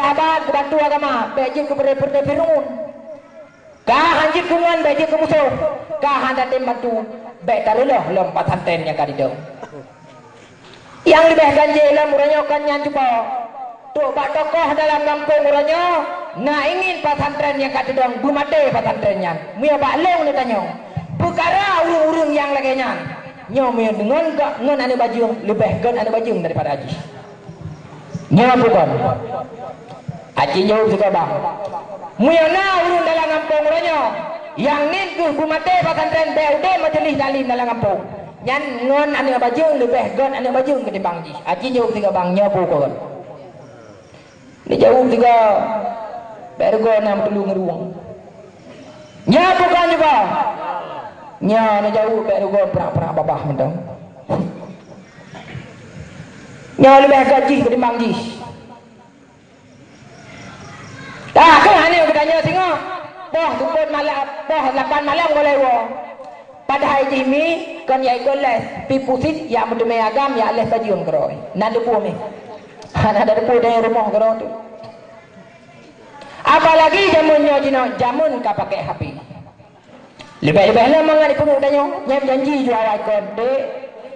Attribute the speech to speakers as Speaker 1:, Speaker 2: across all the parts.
Speaker 1: sahabat bantu agama beje ke berde Firun kah hanjit kungan beje ke musuh kah handa tem bantu be tarulah lompat hanten yang kadidong yang lebih ganjil lah muranya kan nyan cuba tuh pak tokoh dalam kampung muranya nah ingin pesantren yang kadidong bumade pesantrennya muya pak leung ni tanya perkara urung-urung yang lagi nyan nyonya dengan gak ngon ane bajung lebih gan ane bajung daripada haji nya bukan haji jauh juga bang muyana urung dalam kampung muranya yang nin ke bumade pesantren BUD majelis dalim dalam kampung nyan ngon ane bajung lebih gan ane bajung ketimbang haji jauh juga bang nya bukan ni jauh juga bergo nam tulung ruang nya bukan juga nya na jauh bergo pra babah mendang nya lebih gaji ketimbang ji dah ke hanya bertanya singa boh tumput malam boh 8 malam boleh wo pada hari ini kan ya ikoles pipusit ya mudme agam ya les bajung keroi nada pu me ada pu dari rumah keroi tu apalagi jamunnya jino jamun ka pakai HP lebih-lebih lah mangan ipu tanya nyam janji jual ikon de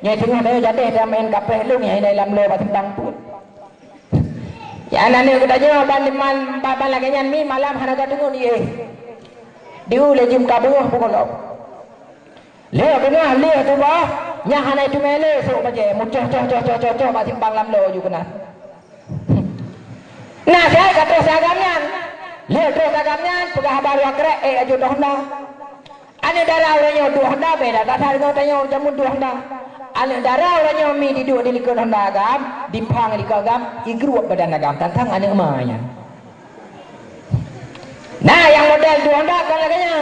Speaker 1: nyai tengah dia jatuh dia main kapeh lu nyai dalam lo batang pun ya nane ko tanya ban lagi nyan mi malam hanaga tunggu ni diu le jim ka buah pukul le bengah le tu bah nya hanai tu mele so baje mucah coh batang bang lam lo ju kena nah saya kata sagamnya le tu sagamnya pegah baru akrek aju dohna ane darah orangnya dua Honda beda tak tahu dengan tanya jamun dua Honda ane darah orangnya mi duduk di likut Honda agam dipang di agam igrup badan agam tantang ane emanya nah yang model dua Honda kan laganya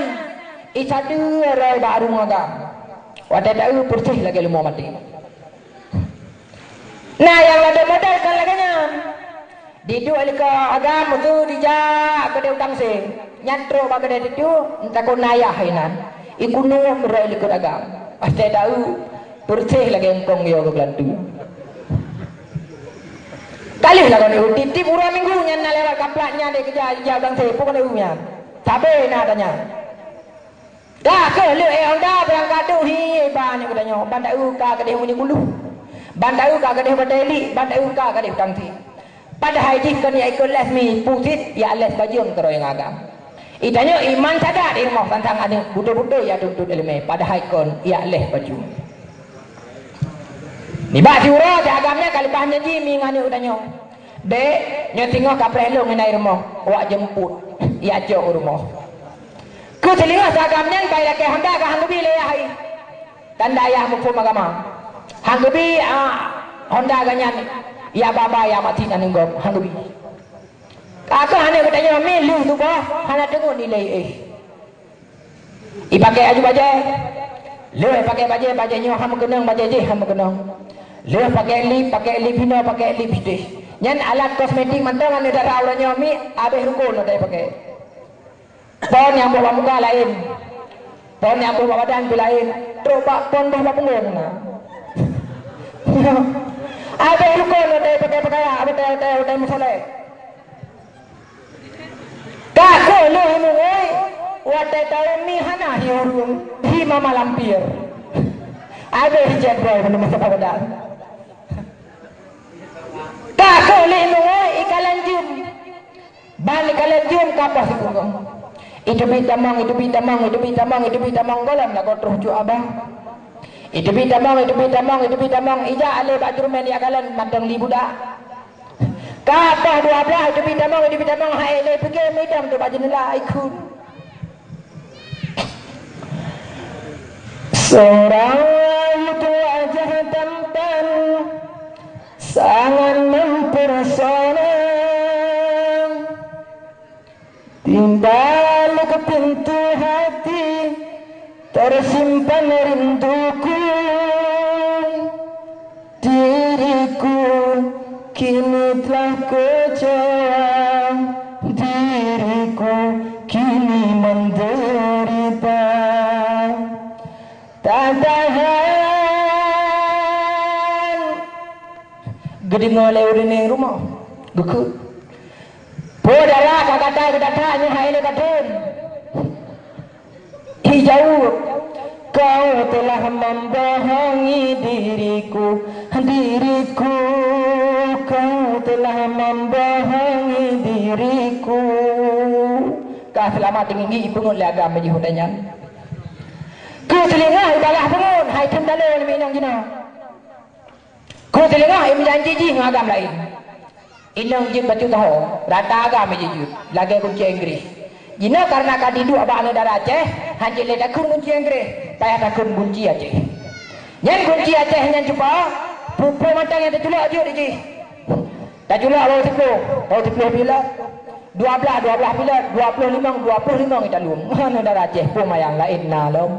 Speaker 1: isadu rai baru agam wadah tahu bersih lagi lemo mati nah yang ada model kan laganya duduk di agam tu dijak ke dia utang sing nyantro bagai dia tu entah kau nayah hinan ikuno merai likut agam pasti tahu bersih lagi engkong yo ke belantu kali lah kau titip urang minggu nyan lewat kaplaknya dia kerja bang saya pun ada umnya cabe nak tanya dah ke le onda berangkat tu hi ban aku tanya ban dak ka ke dia punya gulu ban dak ka ke dia badeli ban dak ka ke dia tangti pada hari kan ya ikut les mi putit ya les bajung terus yang agam itanya iman sadar di rumah tantang ada budak-budak ya tuntut ilmu pada haikon ia leh baju ni ba jura agamnya kali bahan janji mingane utanya dek nya tengok ka prelo ngenai rumah wak jemput ia jauh rumah ke telinga agamnya bai laki Honda ka hangbi le hai tanda ayah hukum agama hangbi Honda ganyan ya baba ya mati nanggom hangbi kakak hanya bertanya milu tu bah hanya tengok nilai pakai aju bajai le pakai bajainya ham kenang bajai je ham kenang le pakai lip hina pakai lip deh nyan alat kosmetik mantang ane darah orangnya mi abeh rukun ada pakai pon yang bawa muka lain pon yang bawa badan lain coba pon bawa punggung nah abeh rukun ada pakai ada musoleh kako lo hemu oi wate tahu mi hana hiurung hi mama lampir abe jadwal pada masa padang kako lo hemu oi ikalan jum balik ikalan jum kapas punggung itu bitamang golam la kotroh ju abang itu bitamang ija ale bajrumen ya kalan madang libuda kapah 12 itu bitamang hai le pergi medam tu baju nela ikut seorang itu aja tampan sangat mempersona timbal ke pintu hati tersimpan rinduku diriku kini telah kecewa diriku kini menderita tak tahan gede ngoleh udah rumah gukut datanya hai ini kadun. Hijau kau telah membohongi diriku, kau telah membohongi diriku. Kau selamat tinggi pengun lagam bagi hutannya. Kau selingah ibalah pengun hai tendalo minang jina. Kau selingah janji ji ngagam lain. Inang jin batu tahu rata agam je lagi kunci Inggris. Jina karena kadidu abang negara Aceh, hanjil le takun kunci Inggris, payah takun kunci Aceh. Nyan kunci Aceh nyan cuba, pupu matang yang terculak aja di. Terculak baru 10 bila. 12 bila, 25 kita lum. Negara Aceh pun mayang lain nalom.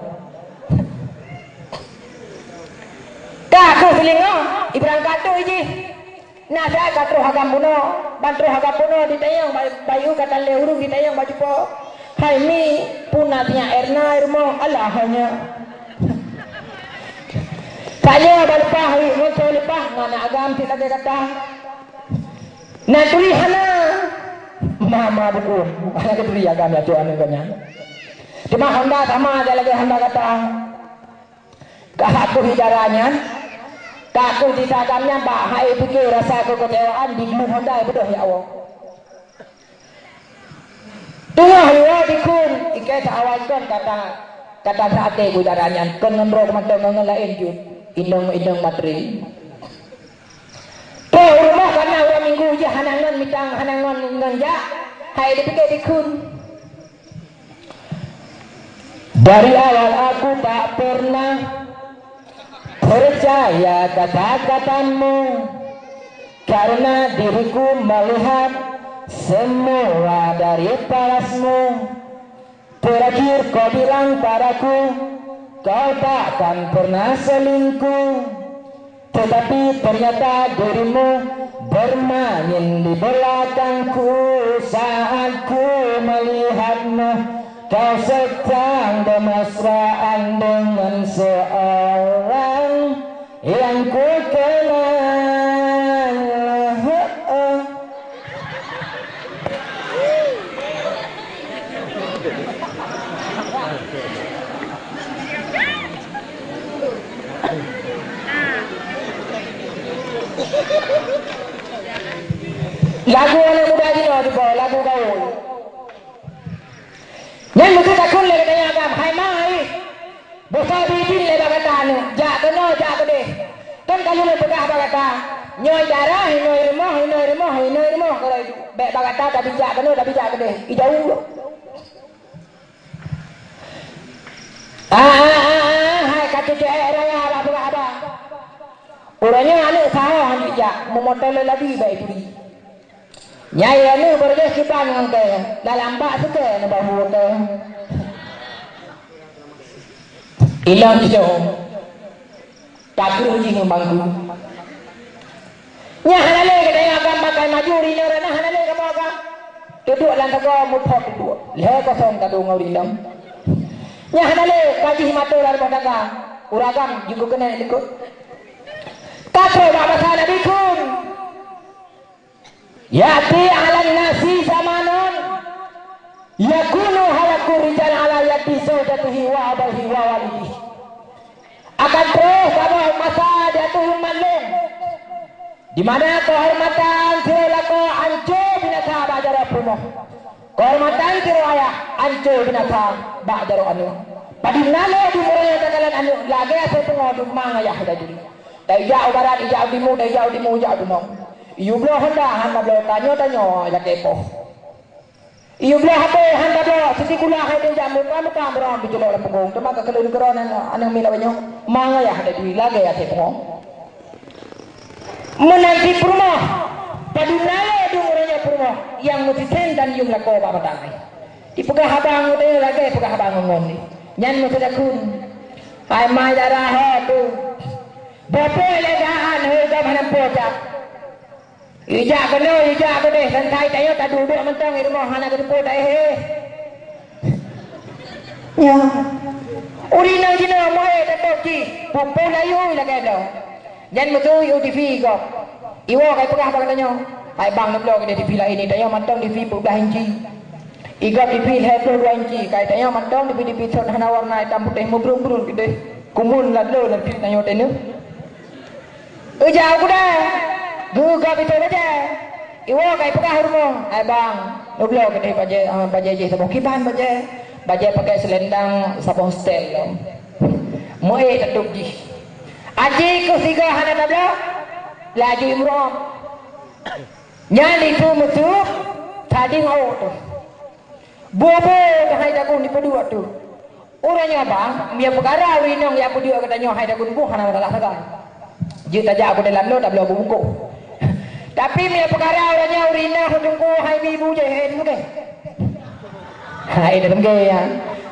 Speaker 1: Dah aku selingah, ibrang katu iji. Nah saya katro hagam puno, bantro hagam puno ditayang bayu kata leurung ditayang baju po. Hai mi punatnya erna irmo Allah hanya. Saya balpah hari ngoso lepah ngana agam tidak ada kata. Nah tuli hana mama buku, hana ketuli agam ya tuan kanya. Cuma Honda sama aja lagi Honda kata. Kahatu hidaranya. Takut di sagamnya bahaya pikir rasa kekecewaan di belum Honda betul ya Allah. Tengah luar dikun ikai sahawakan kata sate budarannya kenembro kemantangan lain jut indong materi. Tuh rumah karena orang minggu je hanangan mitang hanangan nganja hai dipikir dikun. Dari awal aku tak pernah percaya kata-katamu karena diriku melihat semua dari parasmu. Terakhir kau bilang padaku kau takkan pernah selingkuh, tetapi ternyata dirimu bermain di belakangku saat ku melihatmu. Kau sedang bermesraan dengan seorang yang ku kenal. Lagu anak muda ni lagu gaul. Yang betul takun le katanya agam hai mai bosa bidin le bagata anu ja keno ja kede kan kalau le pegah bagata nyoy darah nyoy remah kalau itu be bagata tapi ja keno tapi ja kede ijau hai kata cek raya apa orangnya anu sah handi ja memotel lebih baik itu nyai anu berja sipan ngangke dalam bak suke na bahu ke ilang jauh takru ji ngembangku nya hanale katanya agam makan maju rina rana hanale kamu agam duduk lan tago muthok duduk le kosong tadu ngaurinam nya hanale kaji mata lar padaga uragam juga kena ikut katro baba sana bikun yati ala nasi zamanon yakunu halaku rijal ala yati saudatihi wa abahi wa walihi akan terus sama masa jatuh malum di mana kehormatan sirolako hancur binasa ba'jara punuh kehormatan siroaya hancur binasa ba'jara anu padinalo di muraya tagalan anu lagi saya pengoduk mangayah tadi dari jauh barat jauh timur dari jauh timur jauh timur iu blo Honda handa blo tanyo ya kepo iu blo HP handa blo sisi kula hade jamu muka beron bijolo la punggung tema ka kelun keron anang mila banyo manga ya hada di lagi ya tepo menanti rumah padunale dumuranya rumah yang mutisen dan yung lako ba matangay di pagah habang tayo lagi pagah habang ngondi nyan mo sadakun ay may darah tu bapole daan hoy gam hanam pojak ijak kene santai tayo ta duduk mentang di rumah hana ke pot he ya uri nang jina mo ta toki pupu layu la kedo jan mutu UTV ko iwo kay pagah bang tanyo ay bang nablo ke TV la ini tayo mantang TV pu dah hinji Iga pipi heto 2 inci kaitanya mandang di pipi thon hana warna hitam putih mubrung-brung gede. Kumun ladlo lan pit nayo tenu. Ujau kuda. Guga pitu aja. Iwo kai pekah rumo. Ai bang, nublo gede baje je sabo kiban baje. Baje pakai selendang sabo hostel lo. Moe taduk ji. Aji ku siga hana tablo. Laju imrom. Nyali tu musuh tadi ngau tu. Bobo hai dah ni pedua tu. Orangnya bang, dia perkara winong ya pedua katanya hai dah ku hana salah salah. Je tajak aku dalam lo tak boleh buku. Tapi dia perkara orangnya urina hujungku hai ibu je hai tu ke. Hai dah ke ya.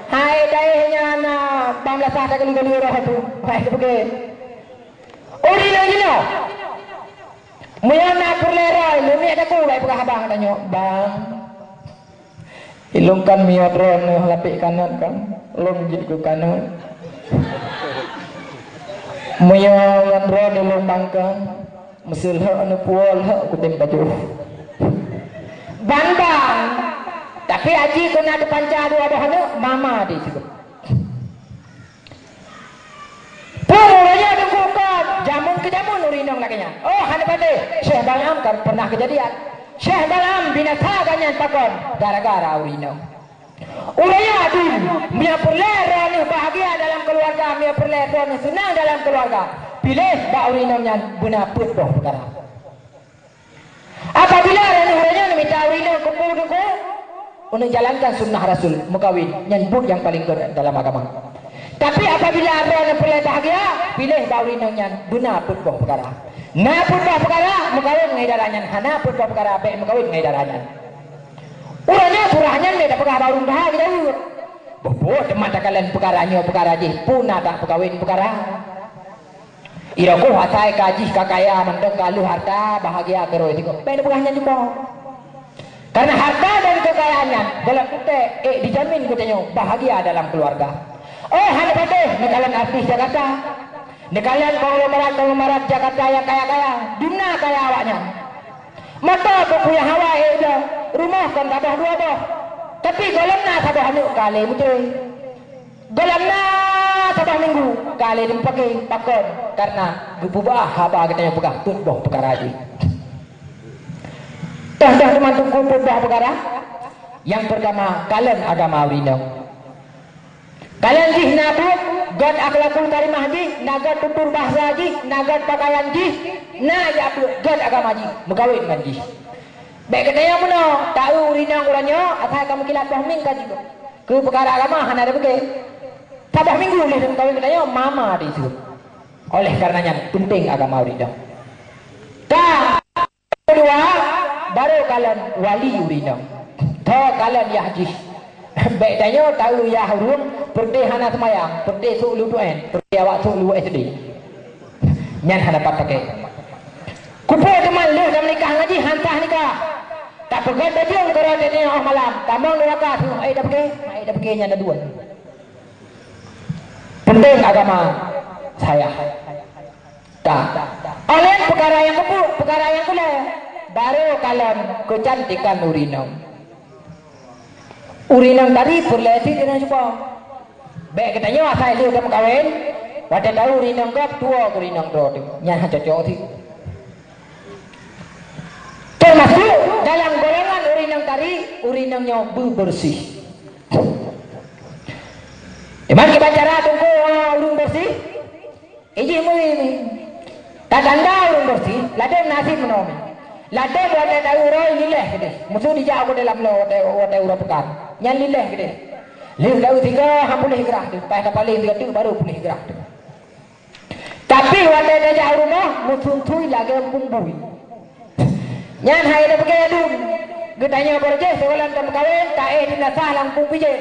Speaker 1: Hai dainya na pamla sah tak kali roh tu. Hai tu ke. Urina je no. Muya nak perlerai, lu ni ada ku baik perkara bang katanya, bang. Ilungkan miotron lapik kanan kan, long jid ku kanan. Muya ngadron ilung bangkan, mesul hak anu pual hak ku tem baju. Bang bang, tapi aji kena ada panca dua bahana mama di situ. Pulanya dengkukan, jamun ke jamun urinong lakinya. Oh, hana pada Syekh Balam kan pernah kejadian. Syekh Balam binasa ganyan pakon gara-gara urinong. Ulaya aduh, mia perlera ni bahagia dalam keluarga, mia perlera ni senang dalam keluarga. Pilih bak urinongnya benaput boh perkara. Apabila orang uranya minta urinong kupu-kupu untuk jalankan sunnah Rasul mukawin nyebut yang paling berat dalam agama. Tapi apabila orang yang perlu bahagia, pilih bauri nangyan benar pun boh perkara. Na pun boh perkara, mukawin ngai daranyan. Hana pun boh perkara, baik mukawin ngai daranyan. Urangnya surahnya ni dah perkara baru bahagia juga. Bobo teman tak kalian perkaranya perkara je pun ada perkawin perkara. Iraku hasai kaji kakaya mandang kalu harta bahagia keroi tiko. Baik perkaranya juga. Karena harta dan kekayaannya dalam kita dijamin katanya bahagia dalam keluarga. Oh, hanya pada nekalan artis Jakarta, nekalan konglomerat Jakarta yang kaya-kaya, dimana kaya awaknya? Mata punya hawa itu, rumah kan tabah 2 boh, tapi golamna tabah anu kali muncul, golamna tabah minggu kali dipakai pakon karena gubah haba katanya pegah tut boh perkara aja. Dah teman tunggu boh perkara. Yang pertama kalian agama urinong. Kalian jih nabuk, god akhlakul karimah jih, nagat tutur bahasa jih, nagat pakaian jih, na ya god agama jih, megawin kan jih. Baik katanya mana, tahu urinang kurangnya, asal kamu kilat pahming kan jih. Ke perkara agama, hana ada begitu. Tabah minggu oleh kawin katanya, mama di situ. Oleh karenanya penting agama urinang. Dah, kedua, baru kalian wali urinang. Dah kalian ya jih. Baik tanya tahu ya hurung perde hana semayang perde sulu tuen perde awak sulu SD nyan hana pakai kupu teman lu dah menikah ngaji hantah nikah tak pegat dia kerana dia oh malam tamang neraka tu dah pakai nyan ada 2 penting agama saya tak oleh perkara yang kupu perkara yang kula baru kalian kecantikan urinong. Urinang tadi berlesi dengan cuba. Baik katanya asal dia udah kawin, pada tahu urinang kap tua urinang tua tu, nyah cocok tu. Termasuk dalam golongan urinang tadi, urinangnya bersih. Emang kita cara tunggu urung bersih? Iji mu ini. Tak tanda urung bersih, ladem nasi menomi. Ladem wada tahu roy lileh gitu. Musuh dijak aku dalam lo wada urang pekan. Yang lileh gede. Lih tahu 3 hampulih gerah tu. Pada paling 3 tu baru pulih gerah tu. Tapi wanda dah jauh rumah musuntui lagi pumbui. Nyan hai dah pakai adu. Getanya berje sekolah dah kawin tak dinasah langsung pije.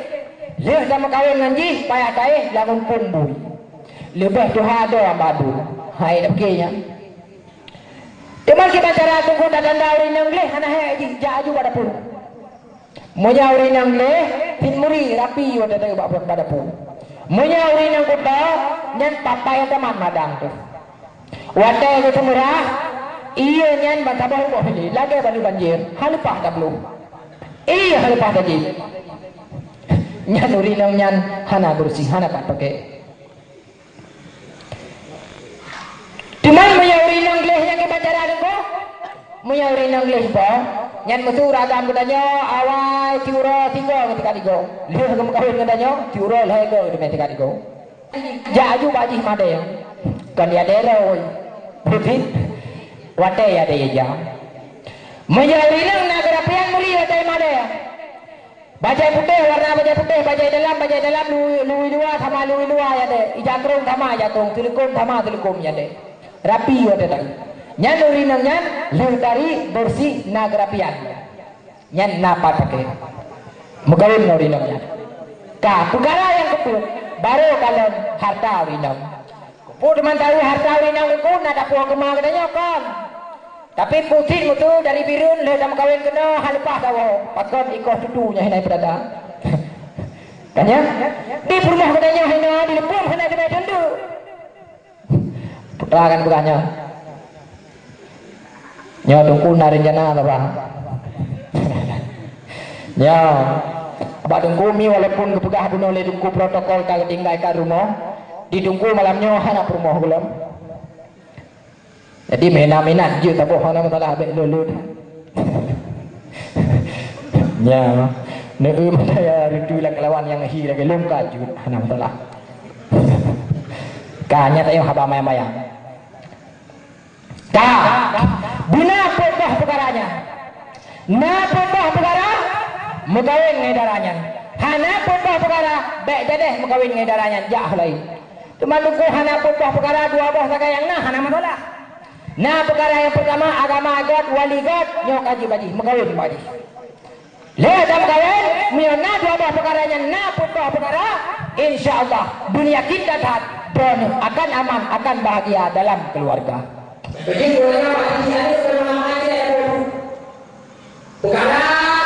Speaker 1: Lih dah kawin nanti payah tak langsung pumbui. Lebih tu ada ambadu. Hai dah pakai nya. Teman kita cara tunggu dah tanda urinang leh hana hai jaju pada pun. Moja urinang leh tin muri rapi wada tahu bak pada pun. Moja urinang kota nyan papa yang teman madang tu. Wada yang tu murah iya nyan bantabah boh ni lagi balu banjir halupah tak belum. Iya lepas tadi. Nyan urinang nyan hana bersih hana pak pakai. Cuman menyaurin English yang kebacaran ko, menyaurin English ba? Nyan mutu ragam katanya awal tiura tiga ketika digo. Lihat kamu kawin katanya tiura lego ketika digo. Jaju baji made yang kan dia dero, betul? Wate ya dia jam. Menyaurin negara pian muli wate made ya. Bajai putih warna bajai dalam lui dua sama lui dua ya deh. Ijakrong sama jakrong, tulikum ya deh. Rapi ya deh. Nyan urinang nyan lutari bersih nagrapian. Nyan napa pakai. Mukawin urinang nyan. Ka perkara yang kepul baru kalau harta urinang. Kepul teman tahu harta urinang itu nada puang kemah katanya kan. Tapi putih itu dari birun le sama kawin kena halpah tahu. Pakon ikoh tutunya henai berada. Tanya di rumah katanya henai di lempung henai kena tendu. Putra kan bukannya. Nyo tungku narin jana apa? Nyo abah tungku mi walaupun kepegah bunuh le tungku protokol kagak tinggal ke rumah. Ditunggu malamnya anak rumah belum. Jadi mena-mena je tak boh nama talah abek lulu. Ya, neum saya rindu lah kelawan yang hi lagi lungka je nama talah. Kanya tayo haba maya-maya. Ka, bina pembah perkaranya. Na pembah perkara mukawin ngedaranya. Hana pembah perkara baik jadeh mukawin ngedaranya jah lain. Cuma luku hana pembah perkara dua boh sakayang nah hana masalah. Nah perkara yang pertama agama agat wali gat nyok kaji baji mengkawin baji. Lihat dalam kawin miona dua buah perkaranya nah buah perkara insya Allah dunia kita dan akan aman akan bahagia dalam keluarga. Jadi bolehnya Pak Haji ada perkara aja perkara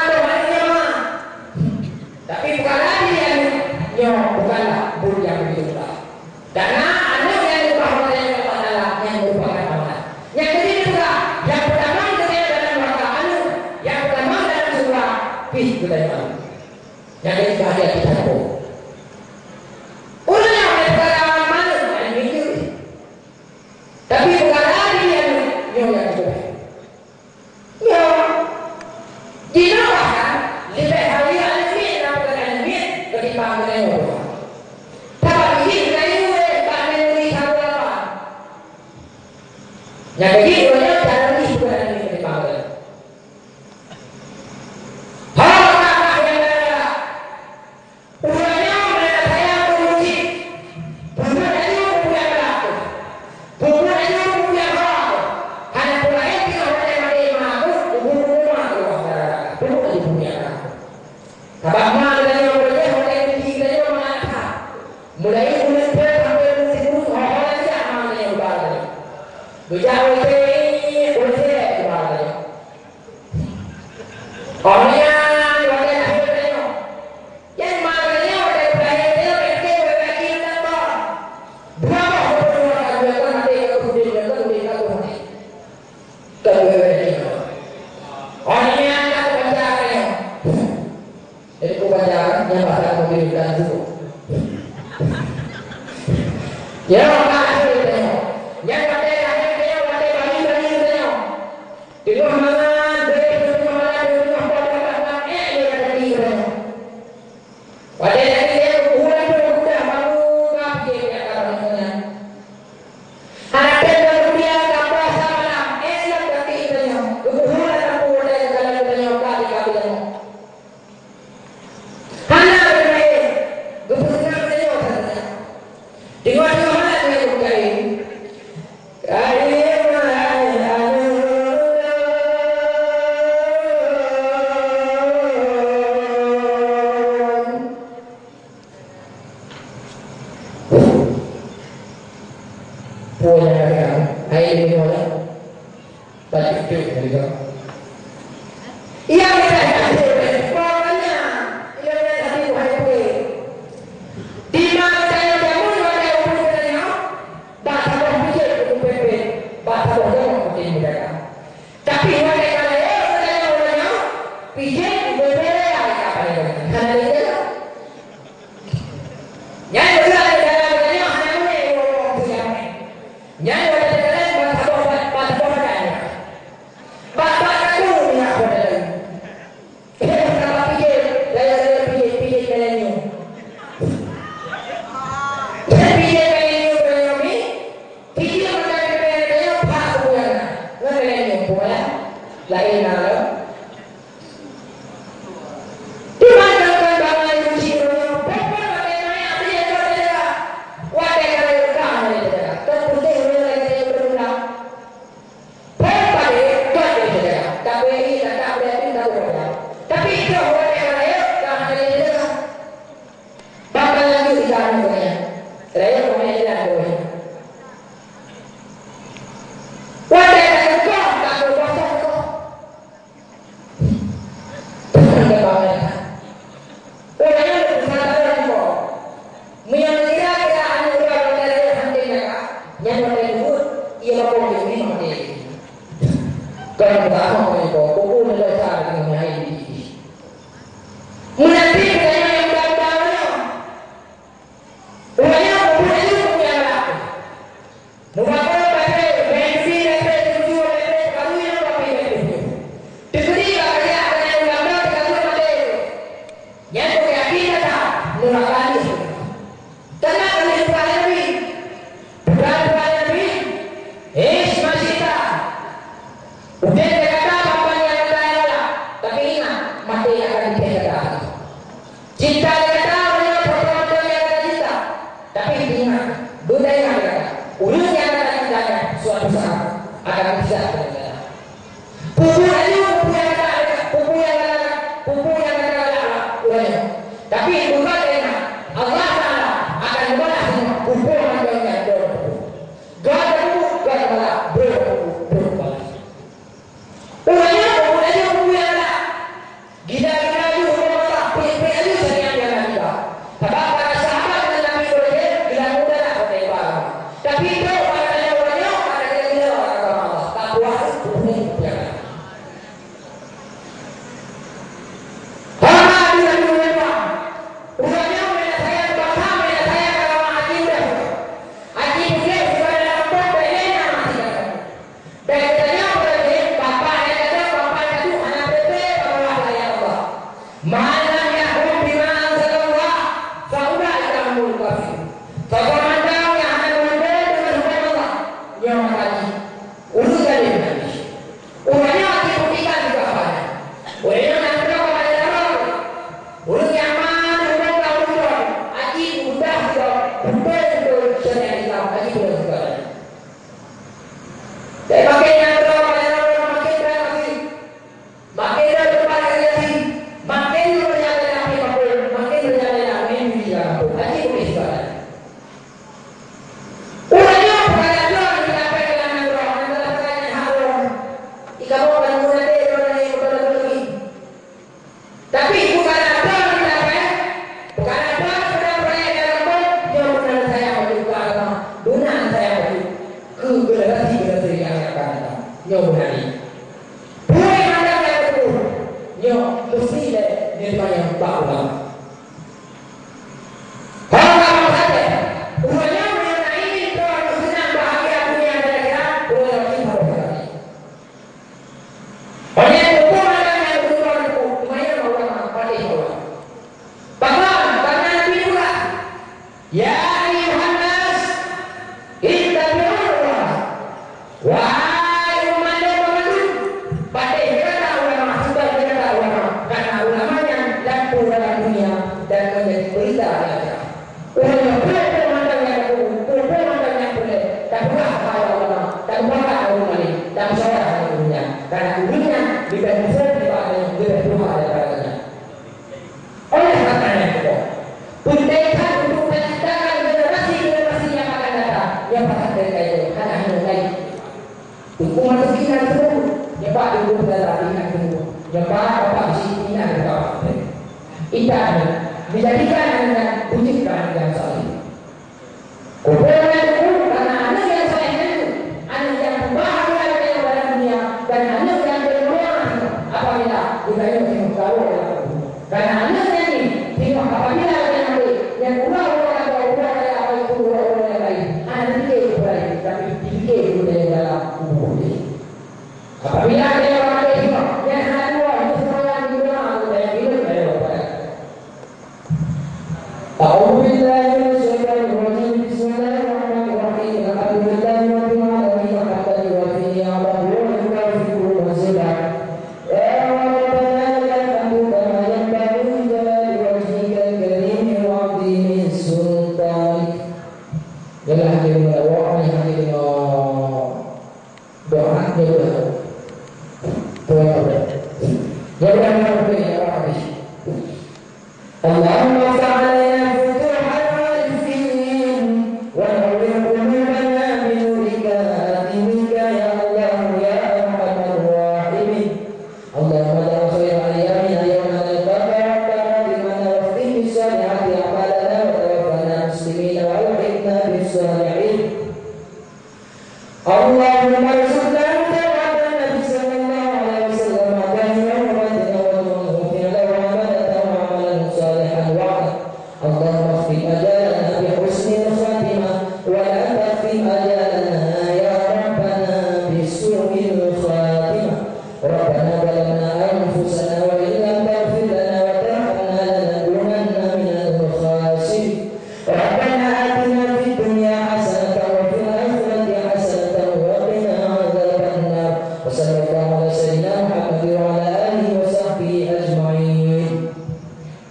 Speaker 1: temannya mah. Tapi perkara dia nyok bukanlah bulu yang begitu lah. Karena ada yang bahwa yang merupakan yang kedua juga, yang pertama itu saya dalam rangka anu, yang pertama dalam surah Fih kita yang kedua bahagia kita tahu. Ulangnya oleh perkara mana yang itu, tapi perkara ini yang itu, ya, jika bahkan lebih hari ini dalam perkara ini ketimbang dengan orang. Tapi ini kayu bahkan ini tahu apa? Yang begitu tapi mereka yang Karena dia nyai udah ada dalamnya hanya ini orang punya nyai udah ada dalam bahasa kan bahasa kamu ya benar kenapa pikir saya pikir kalian pikir kami pikir kalian pak bukan kalian bukan lain hal
Speaker 2: Karena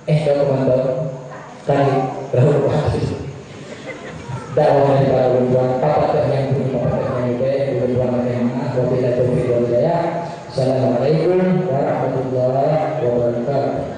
Speaker 1: Komando tadi berhubungan dakwah dari para ulama papat yang punya papat yang juga ulama yang wabillahi taufiq wal hidayah. Assalamualaikum warahmatullahi wabarakatuh.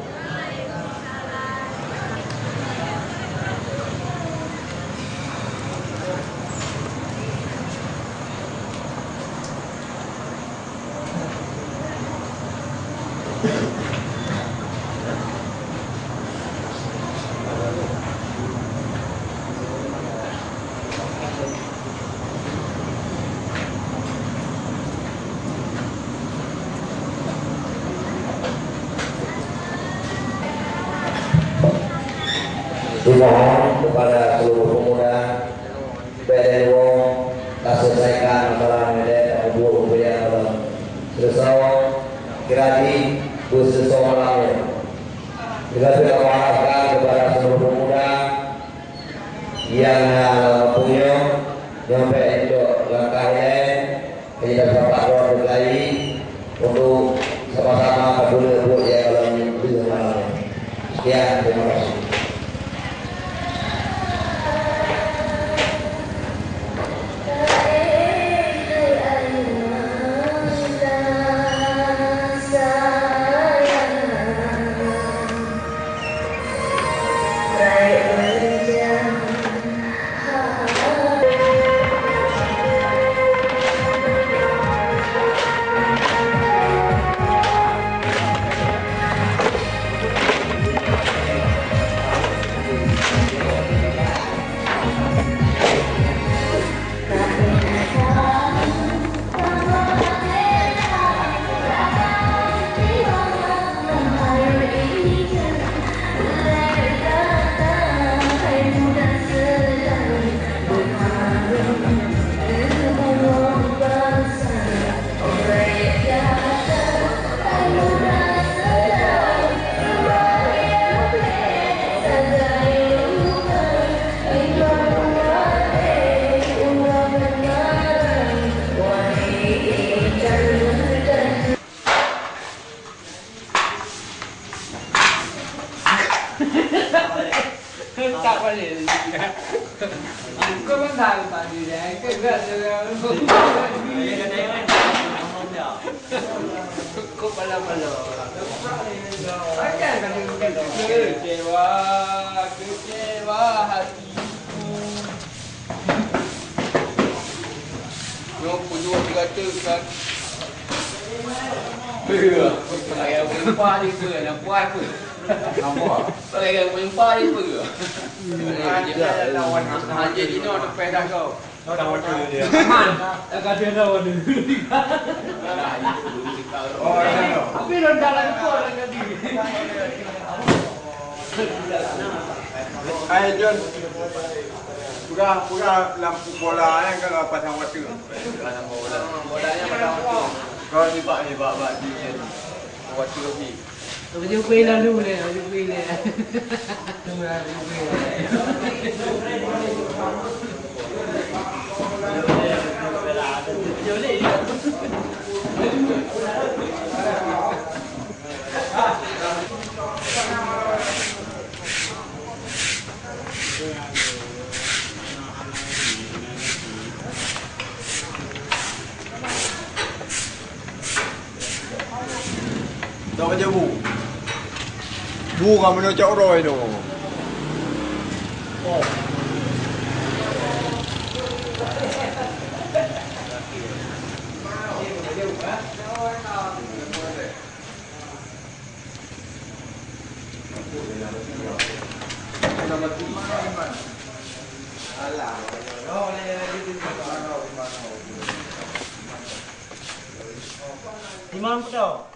Speaker 2: Dimohon kepada seluruh pemuda PDW selesaikan masalah medan ubur uburian dalam selesai kirati berselesai malamnya. Kita sudah mengharapkan kepada seluruh pemuda yang punya nyampe untuk langkahnya kita dapat doa berkali untuk sama-sama kabul ubur yang dalam hidup malamnya. Sekian, terima kasih.
Speaker 3: Tak boleh. Kau kan dah tadi dah. Kau enggak ada. Kau bala-bala. Akan kecewa, kecewa hatiku. Kau punya kata kan. Saya berjumpa ni pun nak puas pun. Apa? Saya berjumpa ni pun. Dia lawan Haji Dino depan dah kau. Kau dah water dia. Man, agak dia dah water. Oh, tapi rendah lagi kau dengan dia.
Speaker 4: Hai John. Pura lampu bola yang kalau pasang water.
Speaker 3: Pasang bola. Bolanya pasang water.
Speaker 4: Kau ni bak dia. Water lagi.
Speaker 3: Tôi chưa là lưu này, lưu quy này. Nhưng mà lưu quy
Speaker 4: Đâu có chơi bù. Bu mà nó chỗ rồi đồ.
Speaker 5: Imam Pedok.